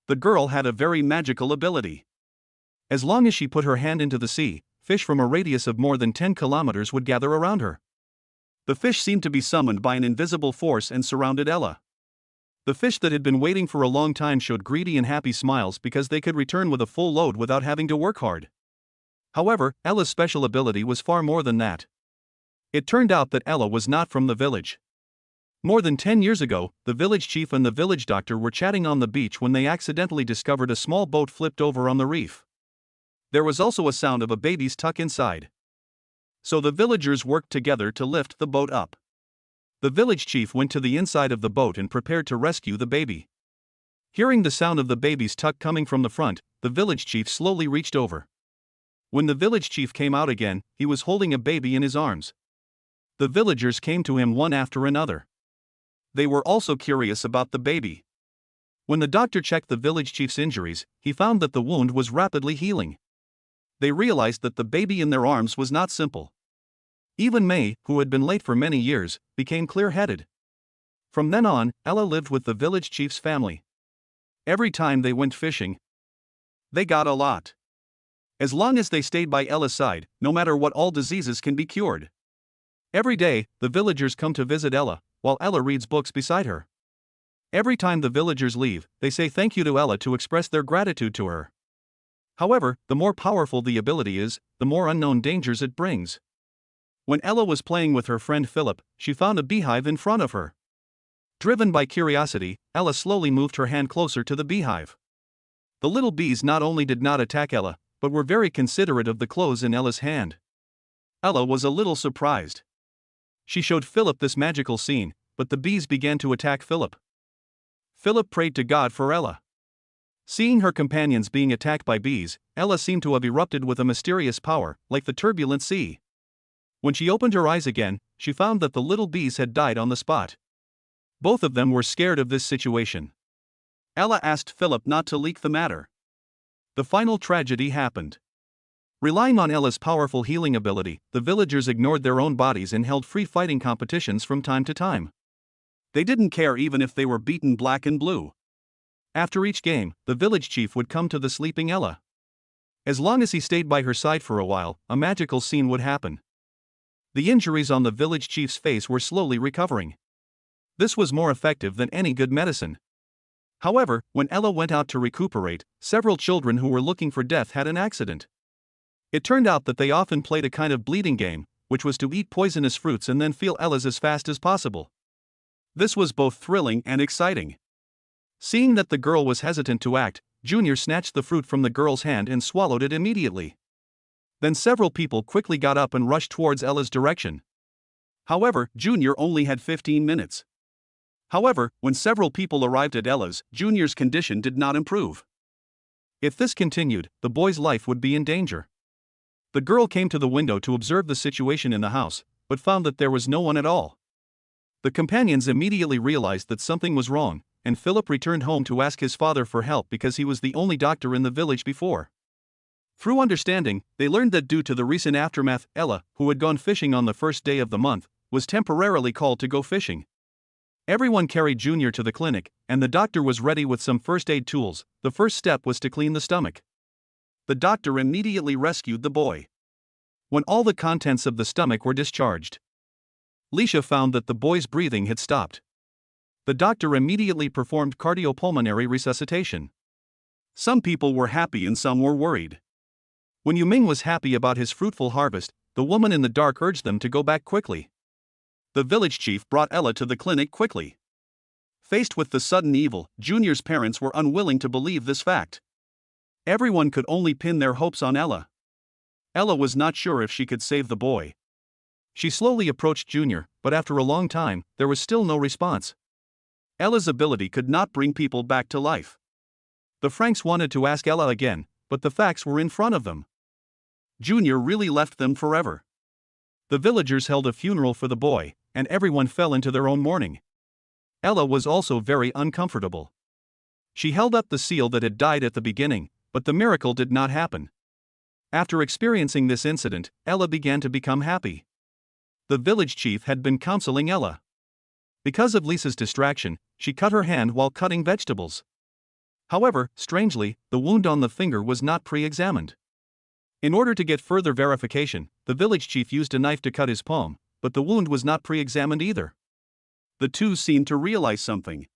The girl had a very magical ability. As long as she put her hand into the sea, fish from a radius of more than 10 kilometers would gather around her. The fish seemed to be summoned by an invisible force and surrounded Ella. The fish that had been waiting for a long time showed greedy and happy smiles because they could return with a full load without having to work hard. However, Ella's special ability was far more than that. It turned out that Ella was not from the village. More than 10 years ago, the village chief and the village doctor were chatting on the beach when they accidentally discovered a small boat flipped over on the reef. There was also a sound of a baby's tuck inside. So the villagers worked together to lift the boat up. The village chief went to the inside of the boat and prepared to rescue the baby. Hearing the sound of the baby's tuck coming from the front, the village chief slowly reached over. When the village chief came out again, he was holding a baby in his arms. The villagers came to him one after another. They were also curious about the baby. When the doctor checked the village chief's injuries, he found that the wound was rapidly healing. They realized that the baby in their arms was not simple. Even May, who had been late for many years, became clear-headed. From then on, Ella lived with the village chief's family. Every time they went fishing, they got a lot. As long as they stayed by Ella's side, no matter what, all diseases can be cured. Every day, the villagers come to visit Ella, while Ella reads books beside her. Every time the villagers leave, they say thank you to Ella to express their gratitude to her. However, the more powerful the ability is, the more unknown dangers it brings. When Ella was playing with her friend Philip, she found a beehive in front of her. Driven by curiosity, Ella slowly moved her hand closer to the beehive. The little bees not only did not attack Ella, but were very considerate of the clothes in Ella's hand. Ella was a little surprised. She showed Philip this magical scene, but the bees began to attack Philip. Philip prayed to God for Ella. Seeing her companions being attacked by bees, Ella seemed to have erupted with a mysterious power, like the turbulent sea. When she opened her eyes again, she found that the little bees had died on the spot. Both of them were scared of this situation. Ella asked Philip not to leak the matter. The final tragedy happened. Relying on Ella's powerful healing ability, the villagers ignored their own bodies and held free fighting competitions from time to time. They didn't care even if they were beaten black and blue. After each game, the village chief would come to the sleeping Ella. As long as he stayed by her side for a while, a magical scene would happen. The injuries on the village chief's face were slowly recovering. This was more effective than any good medicine. However, when Ella went out to recuperate, several children who were looking for death had an accident. It turned out that they often played a kind of bleeding game, which was to eat poisonous fruits and then feel Ella's as fast as possible. This was both thrilling and exciting. Seeing that the girl was hesitant to act, Junior snatched the fruit from the girl's hand and swallowed it immediately. Then several people quickly got up and rushed towards Ella's direction. However, Junior only had 15 minutes. However, when several people arrived at Ella's, Junior's condition did not improve. If this continued, the boy's life would be in danger. The girl came to the window to observe the situation in the house, but found that there was no one at all. The companions immediately realized that something was wrong, and Philip returned home to ask his father for help because he was the only doctor in the village before. Through understanding, they learned that due to the recent aftermath, Ella, who had gone fishing on the first day of the month, was temporarily called to go fishing. Everyone carried Junior to the clinic, and the doctor was ready with some first aid tools. The first step was to clean the stomach. The doctor immediately rescued the boy. When all the contents of the stomach were discharged, Leisha found that the boy's breathing had stopped. The doctor immediately performed cardiopulmonary resuscitation. Some people were happy and some were worried. When Yuming was happy about his fruitful harvest, the woman in the dark urged them to go back quickly. The village chief brought Ella to the clinic quickly. Faced with the sudden evil, Junior's parents were unwilling to believe this fact. Everyone could only pin their hopes on Ella. Ella was not sure if she could save the boy. She slowly approached Junior, but after a long time, there was still no response. Ella's ability could not bring people back to life. The Franks wanted to ask Ella again, but the facts were in front of them. Junior really left them forever. The villagers held a funeral for the boy, and everyone fell into their own mourning. Ella was also very uncomfortable. She held up the seal that had died at the beginning, but the miracle did not happen. After experiencing this incident, Ella began to become happy. The village chief had been counseling Ella. Because of Lisa's distraction, she cut her hand while cutting vegetables. However, strangely, the wound on the finger was not pre-examined. In order to get further verification, the village chief used a knife to cut his palm, but the wound was not pre-examined either. The two seemed to realize something.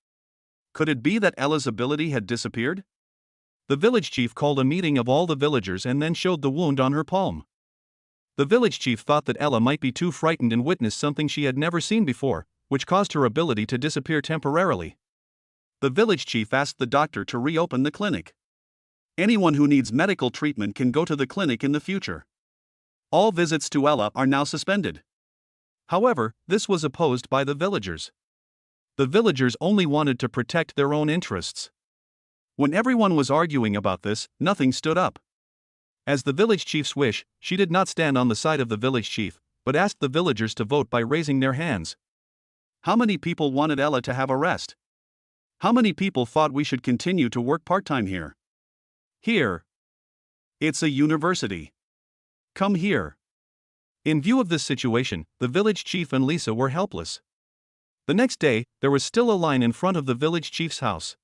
Could it be that Ella's ability had disappeared? The village chief called a meeting of all the villagers and then showed the wound on her palm. The village chief thought that Ella might be too frightened and witnessed something she had never seen before, which caused her ability to disappear temporarily. The village chief asked the doctor to reopen the clinic. Anyone who needs medical treatment can go to the clinic in the future. All visits to Ella are now suspended. However, this was opposed by the villagers. The villagers only wanted to protect their own interests. When everyone was arguing about this, nothing stood up. As the village chief's wish, she did not stand on the side of the village chief, but asked the villagers to vote by raising their hands. How many people wanted Ella to have a rest? How many people thought we should continue to work part-time here? Here. It's a university. Come here. In view of this situation, the village chief and Lisa were helpless. The next day, there was still a line in front of the village chief's house.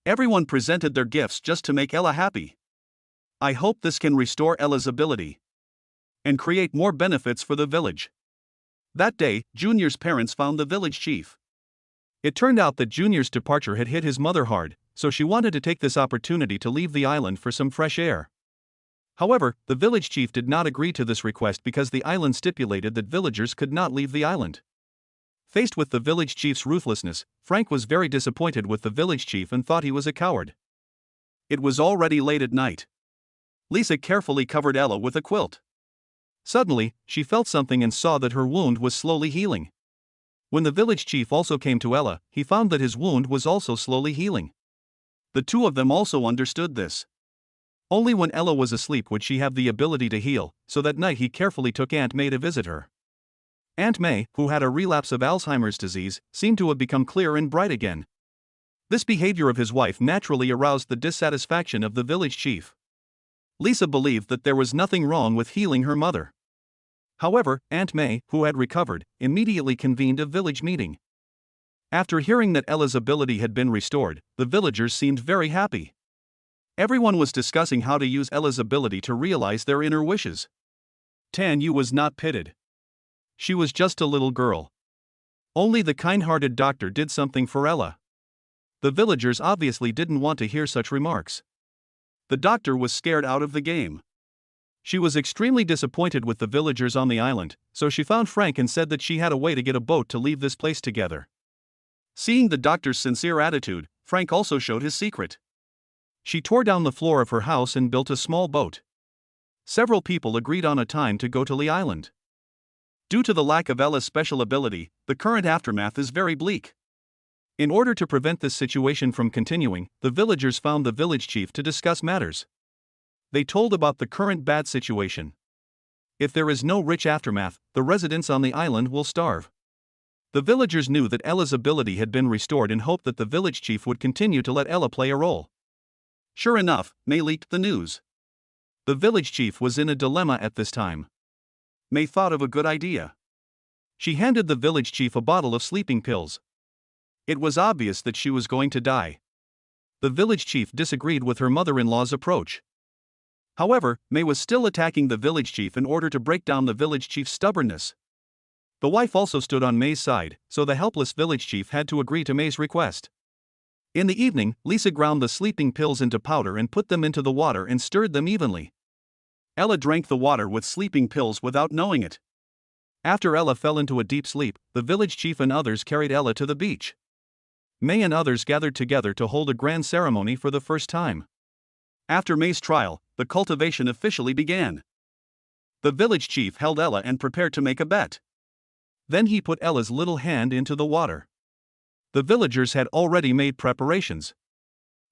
Everyone presented their gifts just to make Ella happy. I hope this can restore Ella's ability and create more benefits for the village. That day, Junior's parents found the village chief. It turned out that Junior's departure had hit his mother hard, so she wanted to take this opportunity to leave the island for some fresh air. However, the village chief did not agree to this request because the island stipulated that villagers could not leave the island. Faced with the village chief's ruthlessness, Frank was very disappointed with the village chief and thought he was a coward. It was already late at night. Lisa carefully covered Ella with a quilt. Suddenly, she felt something and saw that her wound was slowly healing. When the village chief also came to Ella, he found that his wound was also slowly healing. The two of them also understood this. Only when Ella was asleep would she have the ability to heal, so that night he carefully took Aunt May to visit her. Aunt May, who had a relapse of Alzheimer's disease, seemed to have become clear and bright again. This behavior of his wife naturally aroused the dissatisfaction of the village chief. Lisa believed that there was nothing wrong with healing her mother. However, Aunt May, who had recovered, immediately convened a village meeting. After hearing that Ella's ability had been restored, the villagers seemed very happy. Everyone was discussing how to use Ella's ability to realize their inner wishes. Tanyu was not pitied. She was just a little girl. Only the kind-hearted doctor did something for Ella. The villagers obviously didn't want to hear such remarks. The doctor was scared out of the game. She was extremely disappointed with the villagers on the island, so she found Frank and said that she had a way to get a boat to leave this place together. Seeing the doctor's sincere attitude, Frank also showed his secret. She tore down the floor of her house and built a small boat. Several people agreed on a time to go to the island. Due to the lack of Ella's special ability, the current aftermath is very bleak. In order to prevent this situation from continuing, the villagers found the village chief to discuss matters. They told about the current bad situation. If there is no rich aftermath, the residents on the island will starve. The villagers knew that Ella's ability had been restored and hoped that the village chief would continue to let Ella play a role. Sure enough, May leaked the news. The village chief was in a dilemma at this time. May thought of a good idea. She handed the village chief a bottle of sleeping pills. It was obvious that she was going to die. The village chief disagreed with her mother-in-law's approach. However, May was still attacking the village chief in order to break down the village chief's stubbornness. The wife also stood on May's side, so the helpless village chief had to agree to May's request. In the evening, Lisa ground the sleeping pills into powder and put them into the water and stirred them evenly. Ella drank the water with sleeping pills without knowing it. After Ella fell into a deep sleep, the village chief and others carried Ella to the beach. May and others gathered together to hold a grand ceremony for the first time. After May's trial, the cultivation officially began. The village chief held Ella and prepared to make a bet. Then he put Ella's little hand into the water. The villagers had already made preparations.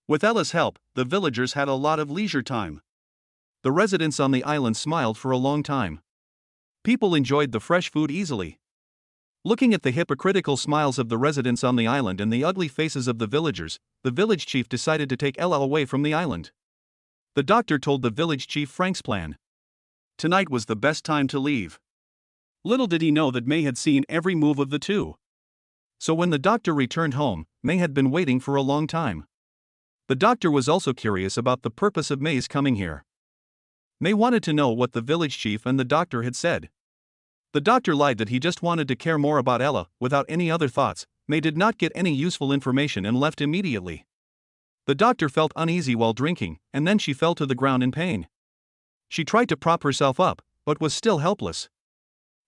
With Ella's help, the villagers had a lot of leisure time. The residents on the island smiled for a long time. People enjoyed the fresh food easily. Looking at the hypocritical smiles of the residents on the island and the ugly faces of the villagers, the village chief decided to take Ella away from the island. The doctor told the village chief Frank's plan. Tonight was the best time to leave. Little did he know that May had seen every move of the two. So when the doctor returned home, May had been waiting for a long time. The doctor was also curious about the purpose of May's coming here. May wanted to know what the village chief and the doctor had said. The doctor lied that he just wanted to care more about Ella, without any other thoughts. May did not get any useful information and left immediately. The doctor felt uneasy while drinking, and then she fell to the ground in pain. She tried to prop herself up, but was still helpless.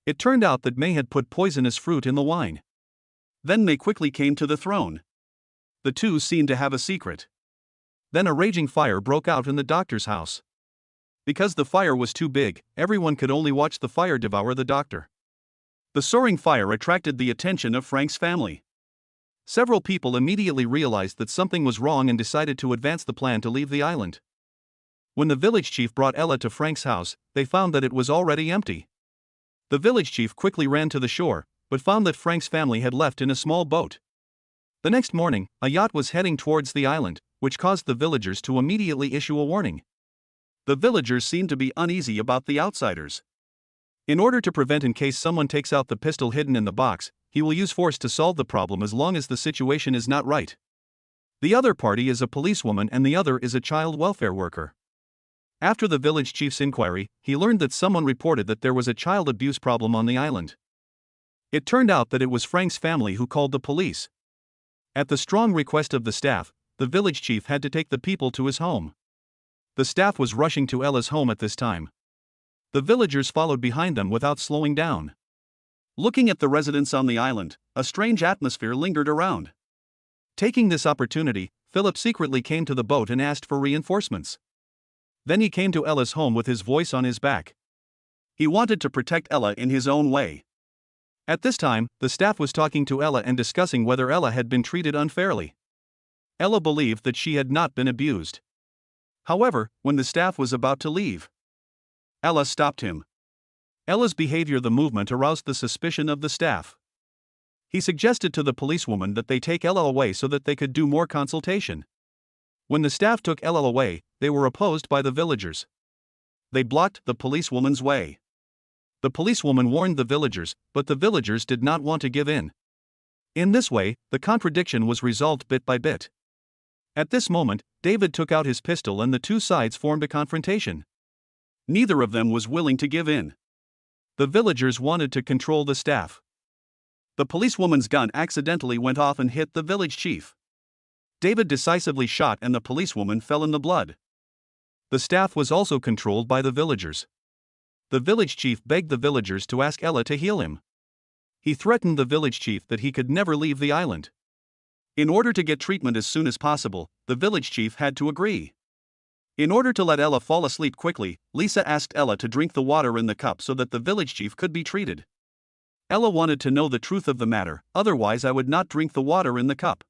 It turned out that May had put poisonous fruit in the wine. Then May quickly came to the throne. The two seemed to have a secret. Then a raging fire broke out in the doctor's house. Because the fire was too big, everyone could only watch the fire devour the doctor. The soaring fire attracted the attention of Frank's family. Several people immediately realized that something was wrong and decided to advance the plan to leave the island. When the village chief brought Ella to Frank's house, they found that it was already empty. The village chief quickly ran to the shore, but found that Frank's family had left in a small boat. The next morning, a yacht was heading towards the island, which caused the villagers to immediately issue a warning. The villagers seemed to be uneasy about the outsiders. In order to prevent in case someone takes out the pistol hidden in the box, he will use force to solve the problem as long as the situation is not right. The other party is a policewoman and the other is a child welfare worker. After the village chief's inquiry, he learned that someone reported that there was a child abuse problem on the island. It turned out that it was Frank's family who called the police. At the strong request of the staff, the village chief had to take the people to his home. The staff was rushing to Ella's home at this time. The villagers followed behind them without slowing down. Looking at the residents on the island, a strange atmosphere lingered around. Taking this opportunity, Philip secretly came to the boat and asked for reinforcements. Then he came to Ella's home with his voice on his back. He wanted to protect Ella in his own way. At this time, the staff was talking to Ella and discussing whether Ella had been treated unfairly. Ella believed that she had not been abused. However, when the staff was about to leave, Ella stopped him. Ella's behavior, the movement, aroused the suspicion of the staff. He suggested to the policewoman that they take Ella away so that they could do more consultation. When the staff took Ella away, they were opposed by the villagers. They blocked the policewoman's way. The policewoman warned the villagers, but the villagers did not want to give in. In this way, the contradiction was resolved bit by bit. At this moment, David took out his pistol and the two sides formed a confrontation. Neither of them was willing to give in. The villagers wanted to control the staff. The policewoman's gun accidentally went off and hit the village chief. David decisively shot and the policewoman fell in the blood. The staff was also controlled by the villagers. The village chief begged the villagers to ask Ella to heal him. He threatened the village chief that he could never leave the island. In order to get treatment as soon as possible, the village chief had to agree. In order to let Ella fall asleep quickly, Lisa asked Ella to drink the water in the cup so that the village chief could be treated. Ella wanted to know the truth of the matter, otherwise I would not drink the water in the cup.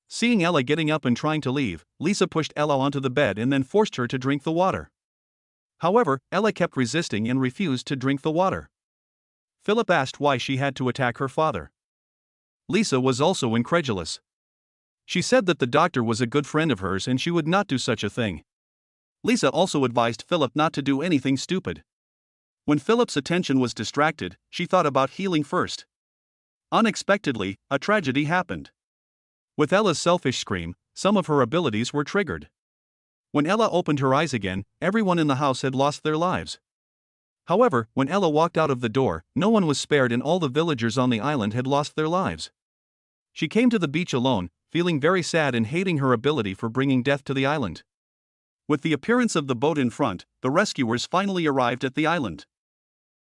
Seeing Ella getting up and trying to leave, Lisa pushed Ella onto the bed and then forced her to drink the water. However, Ella kept resisting and refused to drink the water. Philip asked why she had to attack her father. Lisa was also incredulous. She said that the doctor was a good friend of hers and she would not do such a thing. Lisa also advised Philip not to do anything stupid. When Philip's attention was distracted, she thought about healing first. Unexpectedly, a tragedy happened. With Ella's selfish scream, some of her abilities were triggered. When Ella opened her eyes again, everyone in the house had lost their lives. However, when Ella walked out of the door, no one was spared and all the villagers on the island had lost their lives. She came to the beach alone, feeling very sad and hating her ability for bringing death to the island. With the appearance of the boat in front, the rescuers finally arrived at the island.